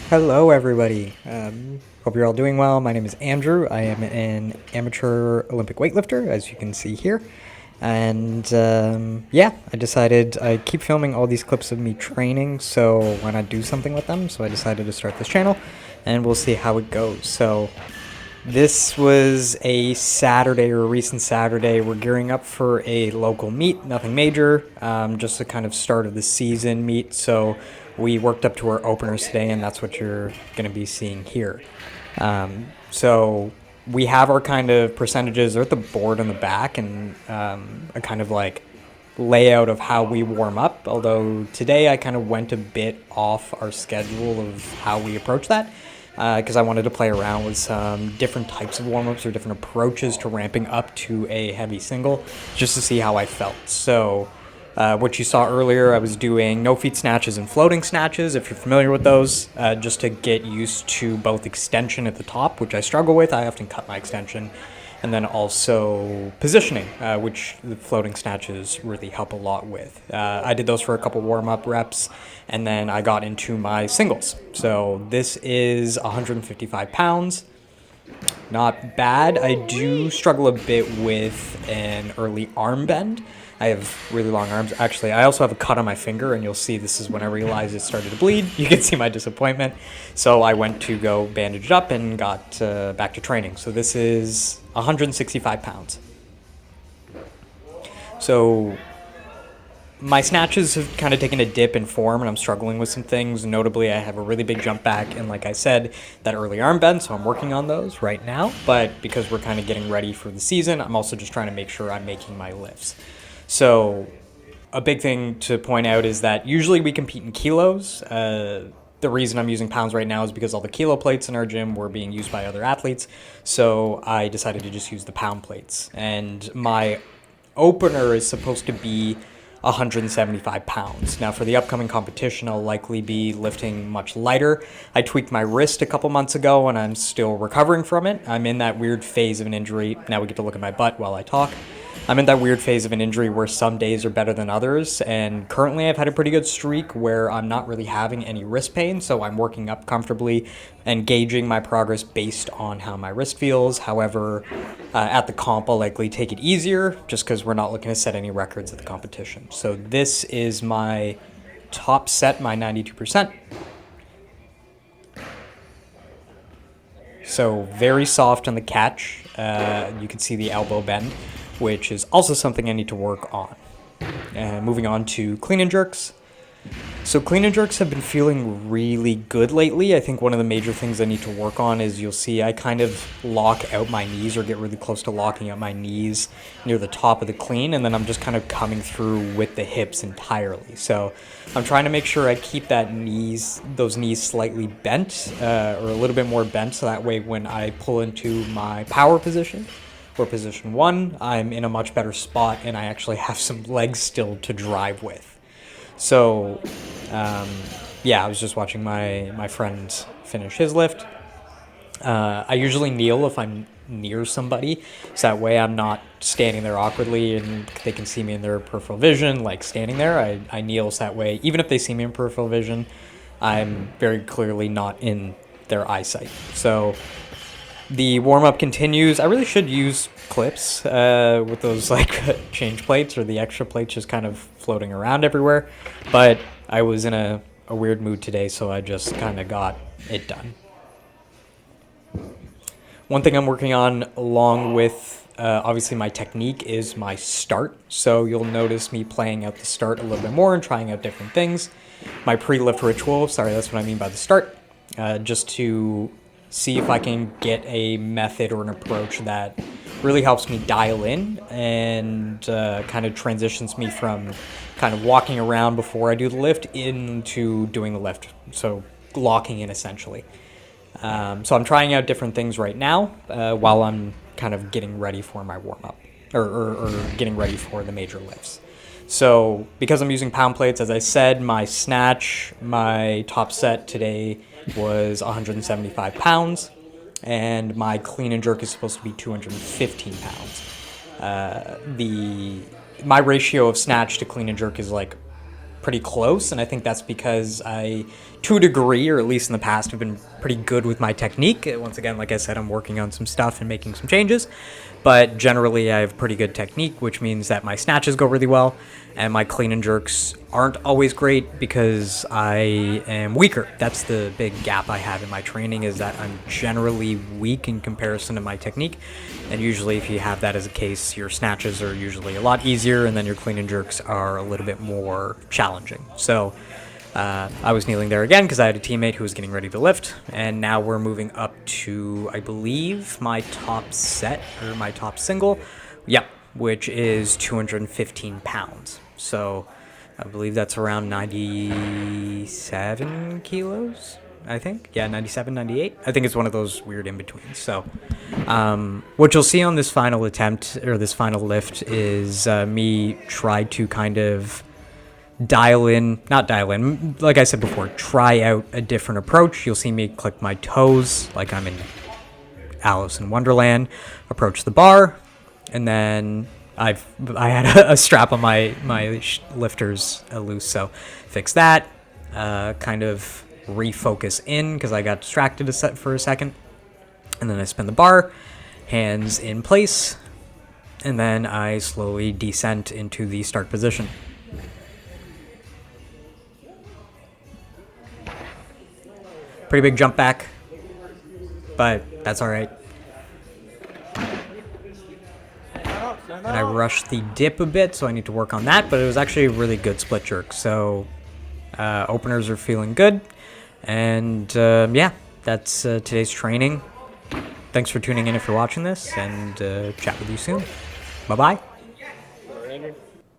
Hello, everybody. Hope you're all doing well. My name is Andrew. I am an amateur Olympic weightlifter, as you can see here. And yeah, I decided I keep filming all these clips of me training, so why not do something with them? So I decided to start this channel, and we'll see how it goes. So this was a Saturday or a recent Saturday. We're gearing up for a local meet, nothing major, just a kind of start of the season meet. So we worked up to our openers today, and that's what you're going to be seeing here. So we have our kind of percentages are at the board on the back, and a kind of like layout of how we warm up. Although today I kind of went a bit off our schedule of how we approach that, because I wanted to play around with some different types of warm-ups or different approaches to ramping up to a heavy single, just to see how I felt. So what you saw earlier, I was doing no feet snatches and floating snatches, if you're familiar with those, just to get used to both extension at the top, which I struggle with. I often cut my extension. And then also positioning, which the floating snatches really help a lot with. I did those for a couple warm-up reps, and then I got into my singles. So this is 155 pounds. Not bad. I do struggle a bit with an early arm bend. I have really long arms. Actually, I also have a cut on my finger, and you'll see this is when I realized it started to bleed. You can see my disappointment. So I went to go bandage it up and got back to training. So this is 165 pounds. So my snatches have kind of taken a dip in form, and I'm struggling with some things. Notably, I have a really big jump back, and like I said, that early arm bend, so I'm working on those right now. But because we're kind of getting ready for the season, I'm also just trying to make sure I'm making my lifts. So a big thing to point out is that usually we compete in kilos. The reason I'm using pounds right now is because all the kilo plates in our gym were being used by other athletes. So I decided to just use the pound plates. And my opener is supposed to be 175 pounds. Now for the upcoming competition, I'll likely be lifting much lighter. I tweaked my wrist a couple months ago and I'm still recovering from it. I'm in that weird phase of an injury. Now we get to look at my butt while I talk. I'm in that weird phase of an injury where some days are better than others, and currently I've had a pretty good streak where I'm not really having any wrist pain, so I'm working up comfortably and gauging my progress based on how my wrist feels. However, at the comp, I'll likely take it easier just because we're not looking to set any records at the competition. So this is my top set, my 92%. So very soft on the catch. You can see the elbow bend, which is also something I need to work on. Moving on to clean and jerks. So clean and jerks have been feeling really good lately. I think one of the major things I need to work on is you'll see I kind of lock out my knees or get really close to locking out my knees near the top of the clean, and then I'm just kind of coming through with the hips entirely. So I'm trying to make sure I keep those knees slightly bent or a little bit more bent, so that way when I pull into my power position, for position one, I'm in a much better spot and I actually have some legs still to drive with. So, yeah, I was just watching my friend finish his lift. I usually kneel if I'm near somebody, so that way I'm not standing there awkwardly and they can see me in their peripheral vision, like standing there. I kneel so that way, even if they see me in peripheral vision, I'm very clearly not in their eyesight. So the warm-up continues. I really should use clips with those like change plates or the extra plates just kind of floating around everywhere. But I was in a weird mood today, so I just kind of got it done. One thing I'm working on along with obviously my technique is my start. So you'll notice me playing out the start a little bit more and trying out different things. My pre-lift ritual, sorry, that's what I mean by the start, just to see if I can get a method or an approach that really helps me dial in and kind of transitions me from kind of walking around before I do the lift into doing the lift, so locking in essentially. So I'm trying out different things right now while I'm kind of getting ready for my warm-up or getting ready for the major lifts. So because I'm using pound plates, as I said, my snatch, my top set today was 175 pounds, and my clean and jerk is supposed to be 215 pounds. My ratio of snatch to clean and jerk is like pretty close, and I think that's because I to a degree, or at least in the past, have been pretty good with my technique. Once again, like I said, I'm working on some stuff and making some changes, but generally I have pretty good technique, which means that my snatches go really well, and my clean and jerks aren't always great because I am weaker. That's the big gap I have in my training, is that I'm generally weak in comparison to my technique, and usually if you have that as a case, your snatches are usually a lot easier, and then your clean and jerks are a little bit more challenging. So I was kneeling there again because I had a teammate who was getting ready to lift, and now we're moving up to, I believe, my top set, or my top single, yep, which is 215 pounds. So I believe that's around 97 kilos, I think. Yeah, 97, 98. I think it's one of those weird in-betweens. So what you'll see on this final attempt, or this final lift, is me try to kind of not dial in, like I said before, try out a different approach. You'll see me click my toes like I'm in Alice in Wonderland, approach the bar, and then I had a strap on my lifters loose, so fix that, kind of refocus in because I got distracted for a second, and then I spin the bar, hands in place, and then I slowly descent into the start position. Pretty big jump back, but that's all right. And I rushed the dip a bit, so I need to work on that, but it was actually a really good split jerk. So openers are feeling good. And yeah, that's today's training. Thanks for tuning in if you're watching this, and chat with you soon. Bye-bye.